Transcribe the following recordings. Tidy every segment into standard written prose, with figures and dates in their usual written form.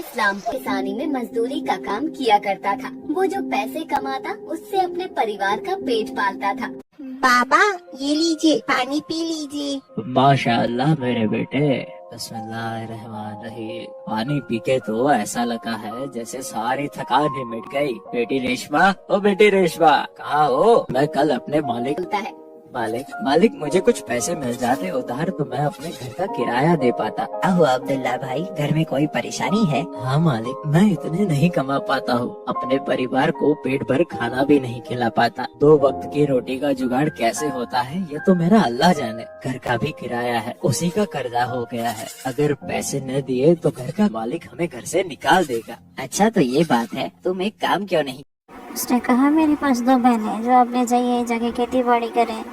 इस्लाम किसानी में मजदूरी का काम किया करता था। वो जो पैसे कमाता उससे अपने परिवार का पेट पालता था। बाबा ये लीजिए, पानी पी लीजिए। माशाअल्लाह मेरे बेटे, बिस्मिल्लाहिर्रहमानिर्रहीम। पानी पी के तो ऐसा लगा है जैसे सारी थकान ही मिट गई। बेटी रेशमा, ओ बेटी रेशमा, कहाँ हो? मैं कल अपने मालिक बोलता है, मालिक मुझे कुछ पैसे मिल जाते उधार तो मैं अपने घर का किराया दे पाता। अहो अब्दुल्ला भाई, घर में कोई परेशानी है? हाँ मालिक, मैं इतने नहीं कमा पाता हूँ, अपने परिवार को पेट भर खाना भी नहीं खिला पाता। 2 वक्त की रोटी का जुगाड़ कैसे होता है ये तो मेरा अल्लाह जाने। घर का भी किराया है, उसी का कर्जा हो गया है। अगर पैसे न दिए तो घर का मालिक हमें घर से निकाल देगा। अच्छा तो ये बात है, तुम एक काम क्यों नहीं? उसने कहा, मेरे पास 2 बहनें हैं जो अपने चाहिए जाके खेती बाड़ी करें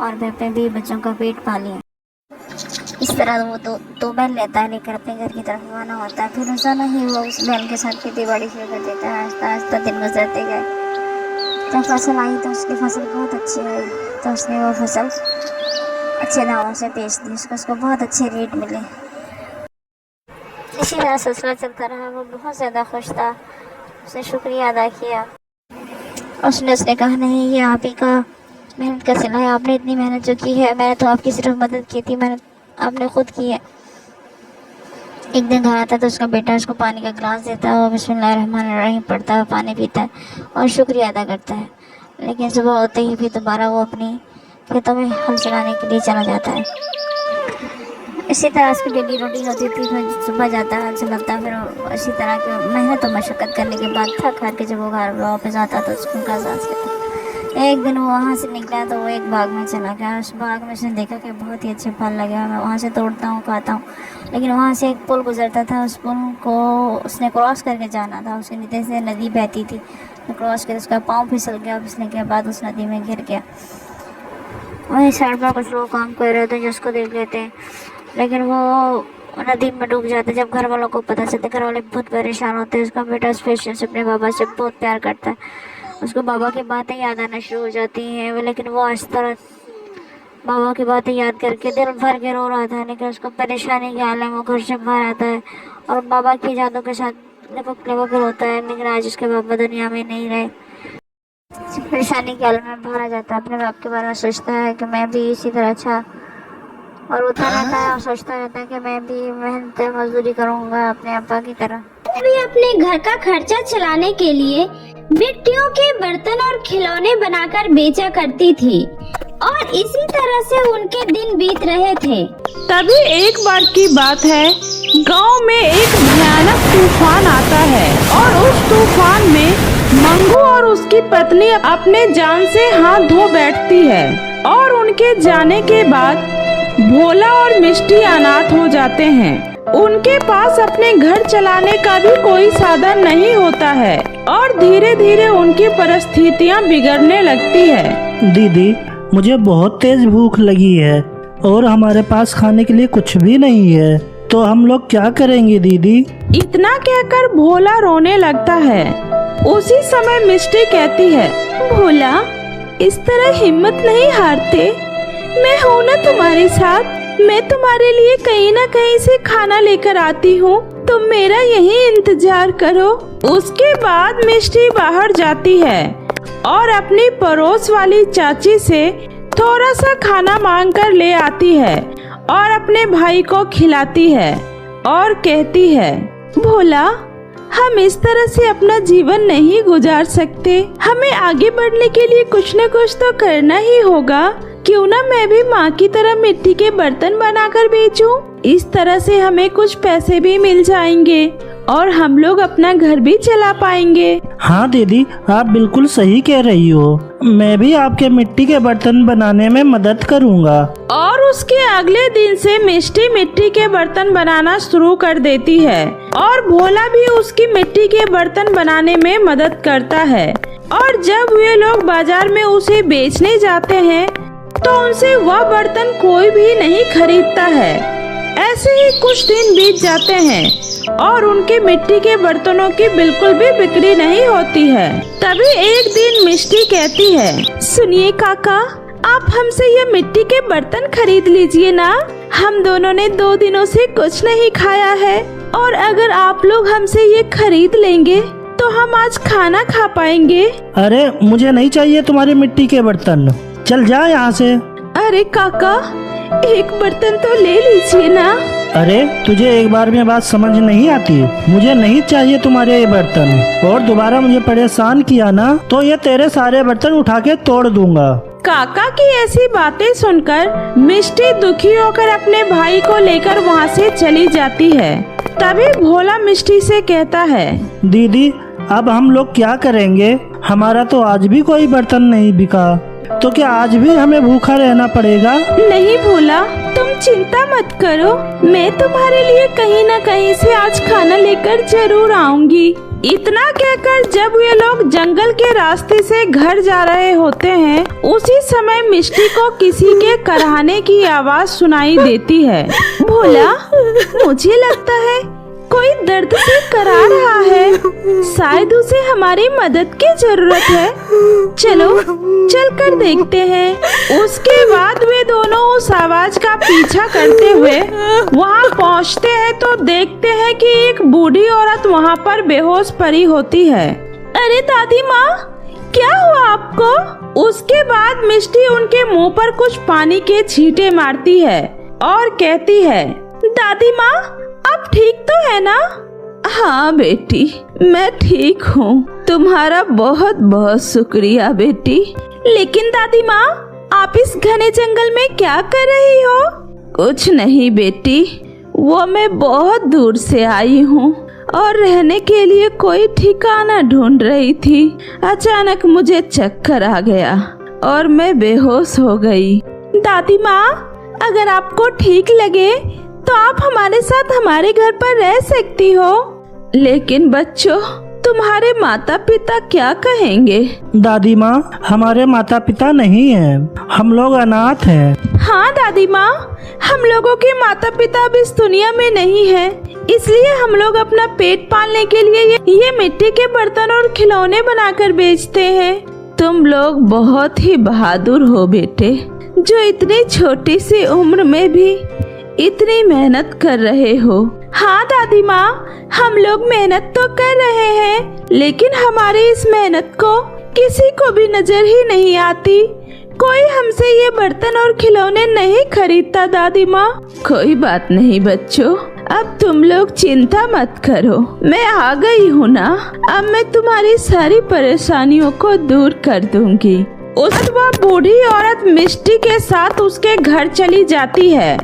और घर पे भी बच्चों का पेट पालें। इस तरह वो दो बहन लेता है, लेकर अपने घर की तरफ रवाना होता है। फिर रोजाना ही वो उस बहन के साथ खेती बाड़ी शुरू कर देता है। आहिस्ता आहिस्ता दिन गुजरते गए। जब फसल आई तो उसकी फसल बहुत अच्छी आई, तो उसने वो फसल अच्छे दामों से बेच दी। उसको बहुत अच्छे रेट मिले। इसी तरह सिलसिला चलता रहा। वो बहुत ज़्यादा खुश था। उसने शुक्रिया अदा किया। उसने कहा, नहीं ये आप ही का मेहनत का सिला है, आपने इतनी मेहनत जो की है, मैंने तो आपकी सिर्फ मदद की थी, मेहनत आपने खुद की है। एक दिन घर आता तो उसका बेटा उसको पानी का गिलास देता है और बिस्मिल्लाहिर्रहमानिर्रहीम पढ़ता है, पानी पीता है और शुक्रिया अदा करता है। लेकिन सुबह होते ही फिर दोबारा वो अपनी खेतों में हल चलाने के लिए चला जाता है। इसी तरह उसकी डेली रूटीन होती थी। फिर सुबह जाता है, हल चलाता है, फिर इसी तरह की मेहनत और मशक्क़त करने के बाद थक हार के जब वो घर वापस आता तो सुकून का एहसास करता। एक दिन वो वहाँ से निकला तो वो एक बाग में चला गया। उस बाग में उसने देखा कि बहुत ही अच्छे फल लगे हैं। मैं वहाँ से तोड़ता हूँ, खाता हूँ। लेकिन वहाँ से एक पुल गुजरता था, उस पुल को उसने क्रॉस करके जाना था। उसके नीचे से नदी बहती थी, तो क्रॉस करके उसका पाँव फिसल गया। फिसलने के बाद उस नदी में गिर गया। वहीं साइड पर कुछ लोग काम कर रहे थे जो उसको देख लेते हैं, लेकिन वो नदी में डूब जाते। जब घर वालों को पता चलता, घर वाले बहुत परेशान होते हैं। उसका बेटा स्पेशल से अपने बाबा से बहुत प्यार करता है। उसको बाबा की बातें याद आना शुरू हो जाती हैं, लेकिन वो इस तरह बाबा की बातें याद करके दिल भर के रो रहा था। लेकिन उसको परेशानी के हाल है, वो घर से बाहर आता है और बाबा की यादों के साथ लिपक होता है। लेकिन आज उसके बाबा दुनिया में नहीं रहे। परेशानी के हाल में बाहर आ जाता है, अपने बाप के बारे में सोचता है कि मैं भी इसी तरह अच्छा, और रोता रहता है और सोचता रहता है कि मैं भी मेहनत मजदूरी करूँगा अपने अब्बा की तरह। भी अपने घर का खर्चा चलाने के लिए मिट्टियों के बर्तन और खिलौने बनाकर बेचा करती थी और इसी तरह से उनके दिन बीत रहे थे। तभी एक बार की बात है, गांव में एक भयानक तूफान आता है और उस तूफान में मंगू और उसकी पत्नी अपने जान से हाथ धो बैठती है। और उनके जाने के बाद भोला और मिष्टी अनाथ हो जाते हैं। उनके पास अपने घर चलाने का भी कोई साधन नहीं होता है और धीरे धीरे उनकी परिस्थितियां बिगड़ने लगती है। दीदी, मुझे बहुत तेज भूख लगी है और हमारे पास खाने के लिए कुछ भी नहीं है, तो हम लोग क्या करेंगे दीदी? इतना कहकर भोला रोने लगता है। उसी समय मिष्टी कहती है, भोला इस तरह हिम्मत नहीं हारते, मैं हूँ ना तुम्हारे साथ। मैं तुम्हारे लिए कहीं ना कहीं से खाना लेकर आती हूँ, तुम मेरा यही इंतजार करो। उसके बाद मिष्टी बाहर जाती है और अपनी पड़ोस वाली चाची से थोड़ा सा खाना मांग कर ले आती है और अपने भाई को खिलाती है और कहती है, भोला हम इस तरह से अपना जीवन नहीं गुजार सकते, हमें आगे बढ़ने के लिए कुछ न कुछ तो करना ही होगा। क्यों ना मैं भी माँ की तरह मिट्टी के बर्तन बनाकर बेचूं? इस तरह से हमें कुछ पैसे भी मिल जाएंगे और हम लोग अपना घर भी चला पाएंगे। हाँ दीदी, आप बिल्कुल सही कह रही हो। मैं भी आपके मिट्टी के बर्तन बनाने में मदद करूँगा। और उसके अगले दिन से मिष्टी मिट्टी के बर्तन बनाना शुरू कर देती है और भोला भी उसकी मिट्टी के बर्तन बनाने में मदद करता है। और जब वे लोग बाजार में उसे बेचने जाते हैं तो उनसे वह बर्तन कोई भी नहीं खरीदता है। ऐसे ही कुछ दिन बीत जाते हैं और उनके मिट्टी के बर्तनों की बिल्कुल भी बिक्री नहीं होती है। तभी एक दिन मिष्टी कहती है, सुनिए काका, आप हमसे ये मिट्टी के बर्तन खरीद लीजिए ना, हम दोनों ने 2 दिनों से कुछ नहीं खाया है और अगर आप लोग हमसे ये खरीद लेंगे तो हम आज खाना खा पाएंगे। अरे मुझे नहीं चाहिए तुम्हारे मिट्टी के बर्तन, चल जा यहाँ से। अरे काका, एक बर्तन तो ले लीजिए ना। अरे तुझे एक बार में बात समझ नहीं आती? मुझे नहीं चाहिए तुम्हारे ये बर्तन, और दोबारा मुझे परेशान किया ना तो ये तेरे सारे बर्तन उठा के तोड़ दूंगा। काका की ऐसी बातें सुनकर मिष्टी दुखी होकर अपने भाई को लेकर वहाँ से चली जाती है। तभी भोला मिष्टी से कहता है, दीदी अब हम लोग क्या करेंगे? हमारा तो आज भी कोई बर्तन नहीं बिका, तो क्या आज भी हमें भूखा रहना पड़ेगा? नहीं भोला, तुम चिंता मत करो, मैं तुम्हारे लिए कहीं न कहीं से आज खाना लेकर जरूर आऊंगी। इतना कहकर जब ये लोग जंगल के रास्ते से घर जा रहे होते हैं, उसी समय मिष्टी को किसी के कराहने की आवाज सुनाई देती है। भोला, मुझे लगता है कोई दर्द से करा रहा है, शायद उसे हमारी मदद की जरूरत है। चलो चल कर देखते हैं। उसके बाद वे दोनों उस आवाज का पीछा करते हुए वहां पहुंचते हैं तो देखते हैं कि एक बूढ़ी औरत वहां पर बेहोश पड़ी होती है। अरे दादी माँ, क्या हुआ आपको? उसके बाद मिष्टी उनके मुंह पर कुछ पानी के छींटे मारती है और कहती है, दादी माँ आप ठीक तो है ना? हाँ बेटी, मैं ठीक हूँ, तुम्हारा बहुत बहुत शुक्रिया बेटी। लेकिन दादी माँ, आप इस घने जंगल में क्या कर रही हो? कुछ नहीं बेटी, वो मैं बहुत दूर से आई हूँ और रहने के लिए कोई ठिकाना ढूंढ रही थी। अचानक मुझे चक्कर आ गया और मैं बेहोश हो गई। दादी माँ, अगर आपको ठीक लगे तो आप हमारे साथ हमारे घर पर रह सकती हो। लेकिन बच्चों, तुम्हारे माता पिता क्या कहेंगे? दादी माँ, हमारे माता पिता नहीं हैं, हम लोग अनाथ हैं। हाँ दादी माँ, हम लोगों के माता पिता अब इस दुनिया में नहीं है, इसलिए हम लोग अपना पेट पालने के लिए ये मिट्टी के बर्तन और खिलौने बनाकर बेचते हैं। तुम लोग बहुत ही बहादुर हो बेटे, जो इतनी छोटी सी उम्र में भी इतनी मेहनत कर रहे हो। हाँ दादी माँ, हम लोग मेहनत तो कर रहे हैं, लेकिन हमारी इस मेहनत को किसी को भी नजर ही नहीं आती। कोई हमसे ये बर्तन और खिलौने नहीं खरीदता दादी माँ। कोई बात नहीं बच्चों, अब तुम लोग चिंता मत करो, मैं आ गई हूँ ना। अब मैं तुम्हारी सारी परेशानियों को दूर कर दूंगी। उस वह बूढ़ी औरत मिष्टी के साथ उसके घर चली जाती है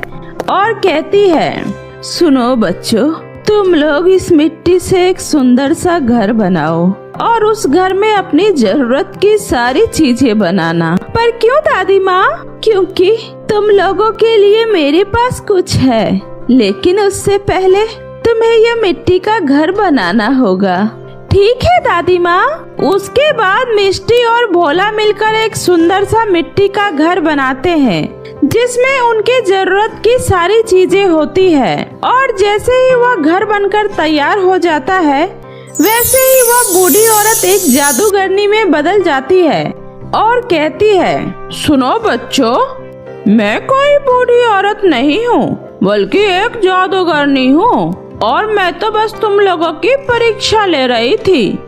और कहती है, सुनो बच्चों, तुम लोग इस मिट्टी से एक सुंदर सा घर बनाओ और उस घर में अपनी जरूरत की सारी चीजें बनाना। पर क्यों दादी माँ? क्योंकि तुम लोगों के लिए मेरे पास कुछ है, लेकिन उससे पहले तुम्हें यह मिट्टी का घर बनाना होगा। ठीक है दादी माँ। उसके बाद मिष्टी और भोला मिलकर एक सुंदर सा मिट्टी का घर बनाते हैं, जिसमें उनके जरूरत की सारी चीजें होती है। और जैसे ही वह घर बनकर तैयार हो जाता है, वैसे ही वह बूढ़ी औरत एक जादूगरनी में बदल जाती है और कहती है, सुनो बच्चों, मैं कोई बूढ़ी औरत नहीं हूँ, बल्कि एक जादूगरनी हूँ, और मैं तो बस तुम लोगों की परीक्षा ले रही थी,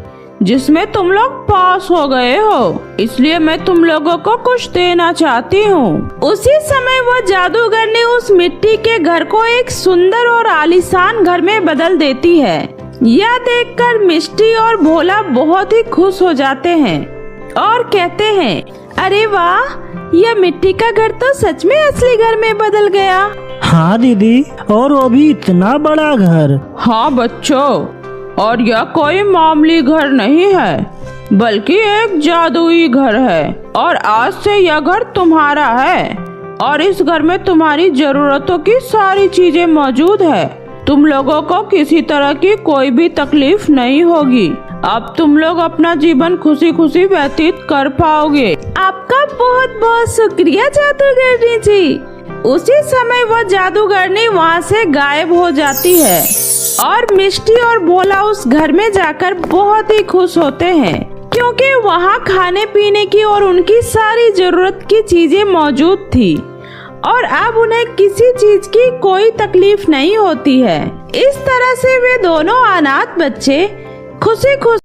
जिसमें तुम लोग पास हो गए हो, इसलिए मैं तुम लोगों को कुछ देना चाहती हूँ। उसी समय वो जादूगरनी उस मिट्टी के घर को एक सुंदर और आलीशान घर में बदल देती है। यह देखकर मिष्टी और भोला बहुत ही खुश हो जाते हैं और कहते हैं, अरे वाह, यह मिट्टी का घर तो सच में असली घर में बदल गया। हाँ दीदी, और वो भी इतना बड़ा घर। हाँ बच्चों, और यह कोई मामूली घर नहीं है, बल्कि एक जादुई घर है, और आज से यह घर तुम्हारा है, और इस घर में तुम्हारी जरूरतों की सारी चीजें मौजूद है। तुम लोगों को किसी तरह की कोई भी तकलीफ नहीं होगी। अब तुम लोग अपना जीवन खुशी खुशी व्यतीत कर पाओगे। आपका बहुत बहुत शुक्रिया जादूगरनी जी। उसी समय वो जादूगरनी वहाँ से गायब हो जाती है और मिष्टी और भोला उस घर में जाकर बहुत ही खुश होते हैं, क्योंकि वहाँ खाने पीने की और उनकी सारी जरूरत की चीजें मौजूद थी और अब उन्हें किसी चीज की कोई तकलीफ नहीं होती है। इस तरह से वे दोनों अनाथ बच्चे खुशी खुशी